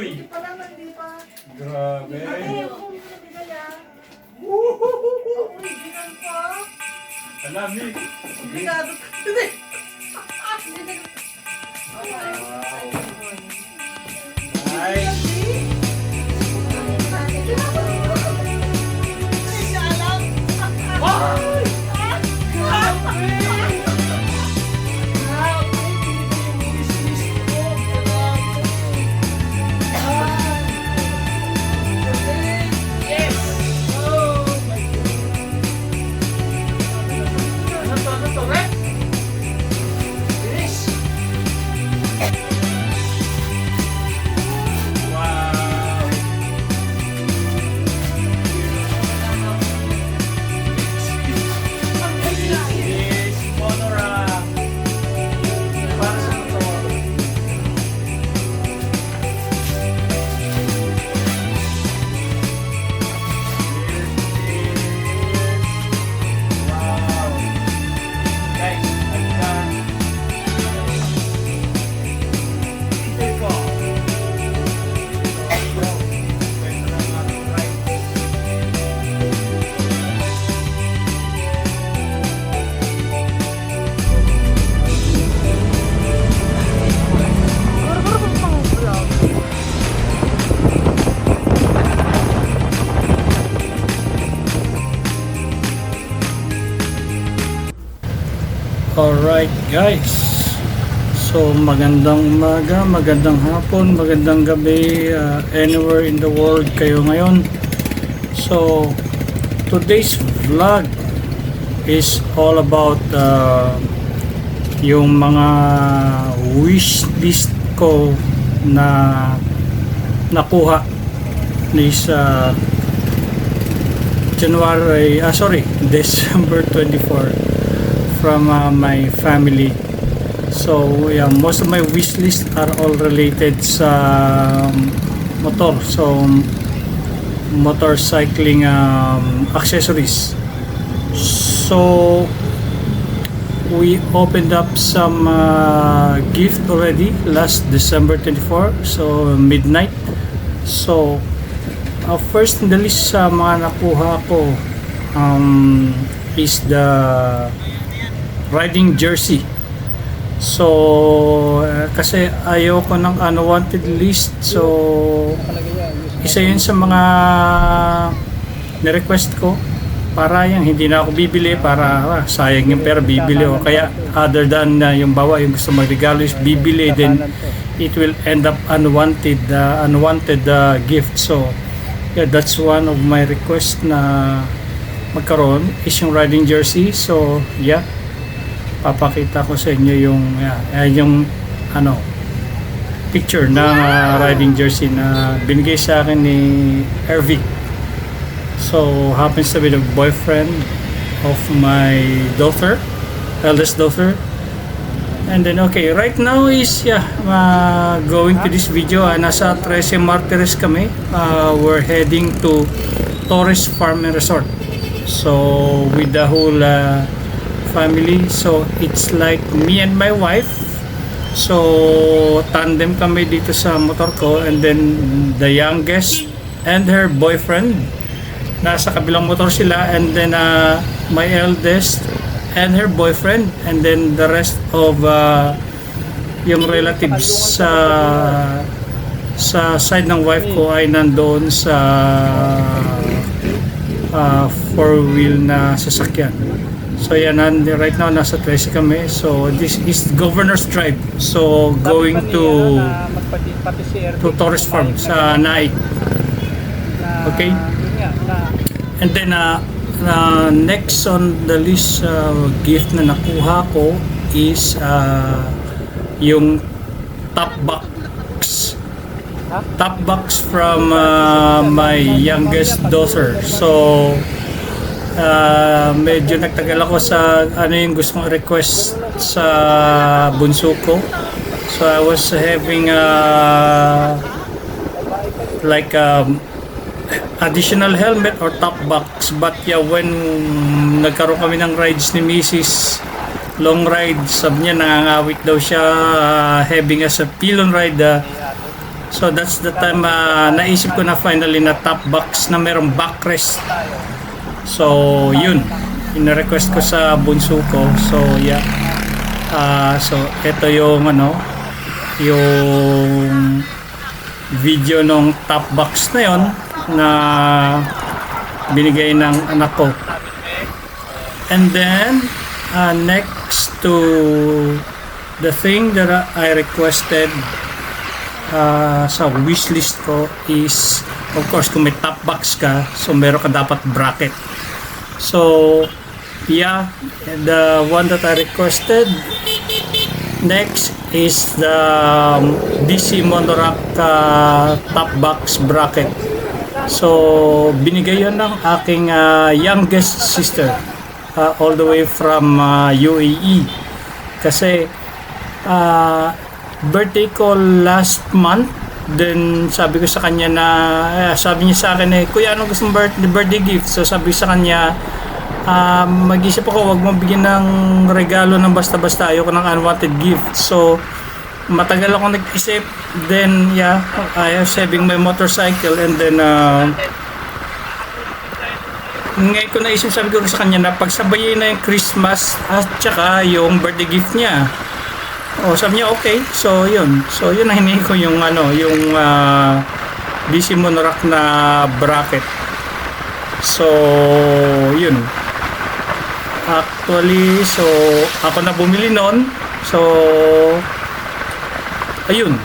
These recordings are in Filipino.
Hindi pa naman, hindi pa. Grabe. Ay, kung nabigay ah. Uy, ginan pa. Alami. Obligado ka. Hindi. Ay. Alright guys, so magandang umaga, magandang hapon, magandang gabi, anywhere in the world kayo ngayon. So today's vlog is all about yung mga wish list ko na nakuha this December 24 from my family. So yeah, most of my wish list are all related sa motor, so motorcycling accessories. So we opened up some gift already last December 24, so midnight. So first in the list sa mga nakuha ko is the riding jersey. So kasi ayoko ng unwanted list, so isa yun sa mga ni-request ko para yung hindi na ako bibili, para sayang yung pera, bibili o kaya other than yung bawa yung gusto magregalo is bibili, then it will end up unwanted gift. So yeah, that's one of my request na magkaroon is yung riding jersey. So yeah, papakita ko sa inyo yung picture ng riding jersey na binigay sa akin ni Hervey. So happens to be the boyfriend of my daughter, eldest daughter. And then okay, right now is going to this video, nasa 13 Martires kami. We're heading to Torres Farm and Resort, so with the whole family. So it's like me and my wife, so tandem kami dito sa motor ko, and then the youngest and her boyfriend nasa kabilang motor sila, and then my eldest and her boyfriend, and then the rest of yung relatives sa side ng wife ko ay nandoon sa four-wheel na sasakyan. So yan, right now nasa 13 kami. So this is Governor's Drive. So going to Torres Farm sa Naik. Okay? And then next on the list gift na nakuha ko is yung top box from my youngest daughter. So medyo nagtagal ako sa yung gusto kong request sa bunso ko. So I was having like additional helmet or top box, but yeah, when nagkaroon kami ng rides ni Mrs. long ride, sabi niya nangangawit daw siya, having as a pillion ride So that's the time naisip ko na finally na top box na merong backrest. So yun, ina-request ko sa bunso ko. So yeah. So ito yung yung video nung top box na yon na binigay ng anak ko. And then next to the thing that I requested sa wishlist ko is, of course, kung may top box ka, so meron ka dapat bracket. So yeah, the one that I requested next is the DC Monorack top box bracket. So binigay yun ng aking youngest sister, all the way from UAE, kasi birthday ko last month. Then sabi ko sa kanya na sabi niya sa akin kuya, anong gusto mong birthday gift? So sabi ko sa kanya, mag-isip ako, wag mong bigyan ng regalo ng basta-basta, ayoko ng unwanted gift. So matagal ako nag-isip. Then yeah, I was saving my motorcycle, and then ngayon ko naisip, sabi ko sa kanya na pagsabayin na yung Christmas at saka yung birthday gift niya. Sabi niya okay. So yun ang hinihingi ko, yung yung DC Monorack na bracket. So yun, actually, so ako na bumili nun. So ayun,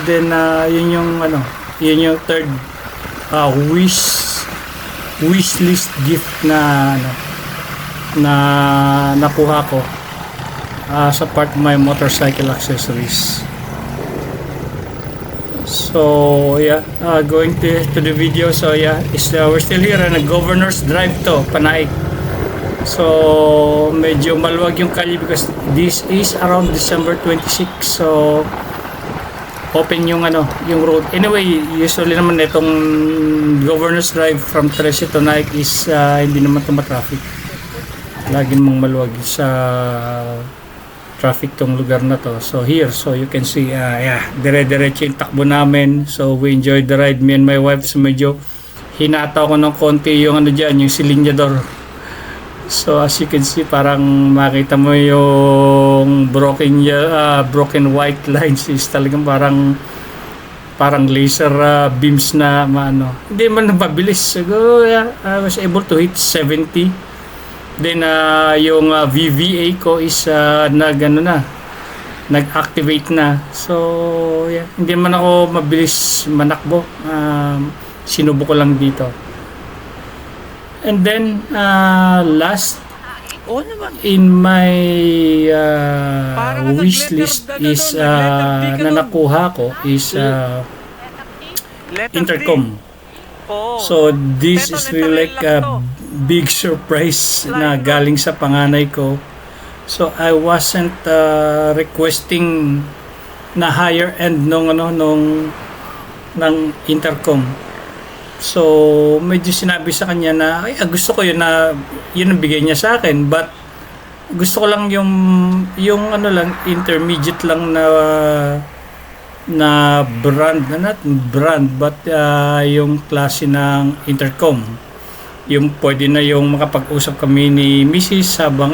then yun yung third wish list gift na nakuha ko sa part of my motorcycle accessories. So yeah, going to the video. So yeah, we're still here on a Governor's Drive to Panaig. So medyo maluwag yung kalye because this is around December 26. So open yung yung road. Anyway, usually naman itong Governor's Drive from Teresa to Naik is hindi naman traffic. Laging mong maluwag sa traffic tong lugar na to. So here, so you can see, yeah, dire-diretso yung takbo namin. So we enjoyed the ride, me and my wife. So medyo hinataw ko ng konti yung dyan, yung silinyador. So as you can see, parang makita mo yung broken white lines is talagang parang laser beams na hindi man mabilis. Siguro yeah, I was able to hit 70. Then yung VVA ko is nag-activate na. So yeah, hindi man ako mabilis manakbo. Sinubo ko lang dito. And then last in my wish list is na nakuha ko is intercom. So this is really like a big surprise na galing sa panganay ko. So I wasn't requesting na higher end ng intercom. So medyo sinabi sa kanya na gusto ko yun ang bigay niya sa akin, but gusto ko lang yung lang intermediate lang na brand, not brand but yung klase ng intercom, yung pwede na yung makapag-usap kami ni Mrs. habang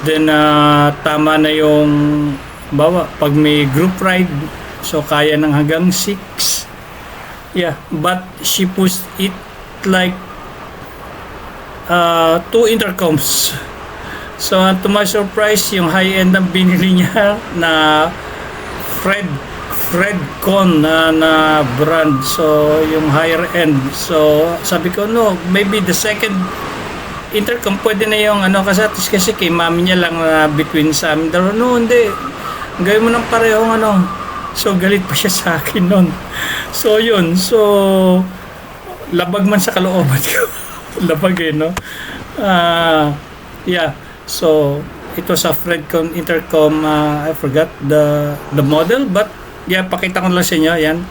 then tama na yung pag may group ride, so kaya ng hanggang 6. Yeah, but she pushed it like 2 intercoms. So to my surprise, yung high end ang binili niya na Fredcon na brand. So yung higher end. So sabi ko no, maybe the second intercom pwede na yung kasi kay mami niya lang between sa amin. No, hindi. Gawin mo ng parehong So galit pa siya sa akin noon. So yun, so labag man sa kalooban ko. Labag no. Yeah. So ito sa Fredcon intercom, I forgot the model, but yeah, pakita ko lang sa inyo. Yan.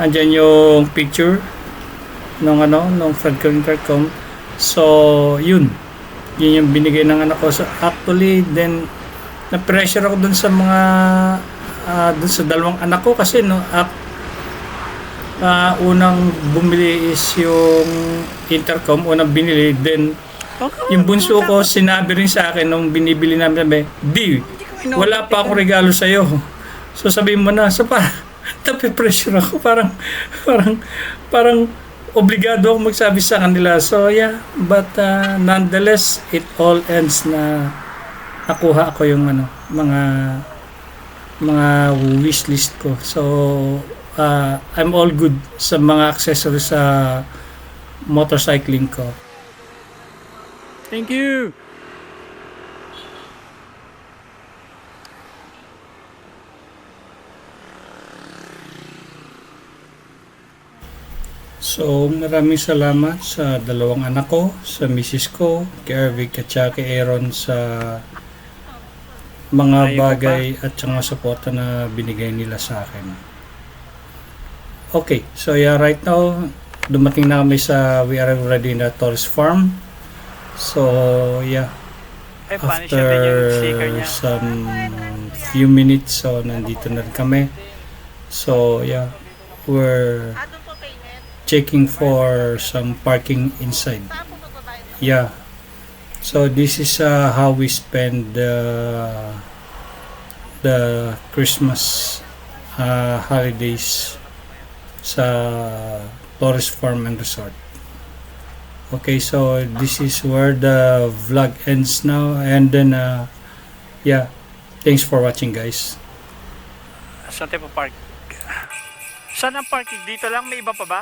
Andiyan yung picture nung Fredcon intercom. So yun yung binigay ng anak ko. So actually then na-pressure ako dun sa mga dun sa dalawang anak ko kasi no, unang bumili is yung intercom, unang binili, then yung bunso ko sinabi rin sa akin nung binibili namin, sabi, di, wala pa akong regalo sa'yo. So sabihin mo na, so nape-pressure ako, parang obligado ako magsabi sa kanila. So yeah, but nonetheless, it all ends na nakuha ko yung mga wish list ko. So I'm all good sa mga accessories sa motorcycling ko. Thank you. So, maraming salamat sa dalawang anak ko, sa misis ko, kay Ervic at saka kay Aaron sa mga bagay at saka suporta na binigay nila sa akin. Okay, so yeah, right now, dumating na kami we are already in the Torres Farm. So, yeah, after some few minutes, so nandito na rin kami. So, yeah, we're checking for some parking inside. Yeah. So this is how we spend the Christmas holidays sa Torres Farm and Resort. Okay, so this is where the vlog ends now, and then yeah, thanks for watching, guys. Saan tayo pa park? Saan ang parking? Dito lang? May iba pa ba?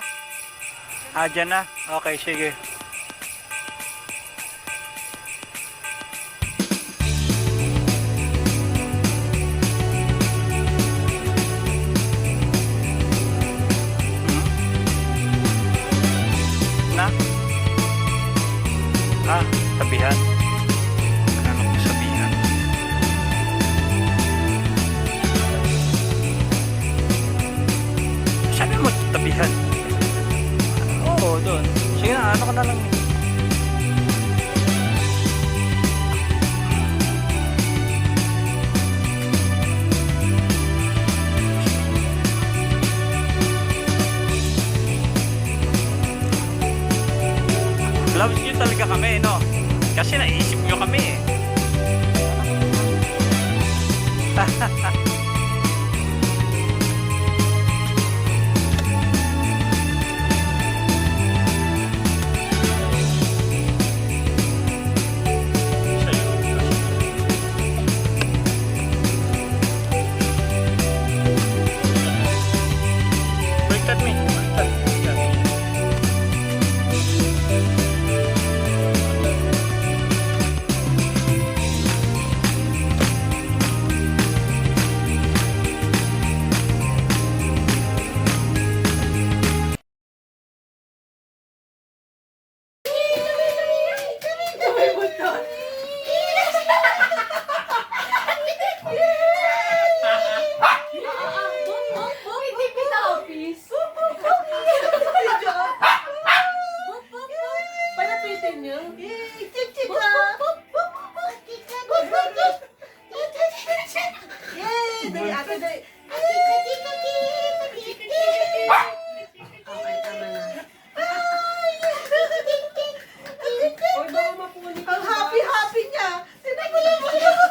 Dyan na? Okay, sige. Na? Tabihan. Ano ko sabihan? Sabi mo, tabihan. Oo, doon. Sige na, ano ka na lang. Loves nyo talaga kami, no? Kasi naisip nyo kami, eh. Baliktad mo, baliktad. Palapitin niyo. Yay! Dali, ate, dali. Okay, tama na. Oy, baka mapuli ka. Ang happy-happy niya. Tinan mo lang mo. Tinan mo.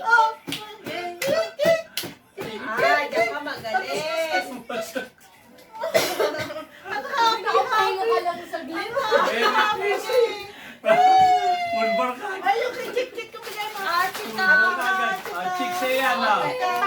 Oh. Ay, diyan ka magaling. Ang happy-happy. ka lang sa gilid. Happy siya. Mulbar ka. Ay, yung kay Chik-Chik ko bigay mo. Ate ka. Chik siya yan, ah.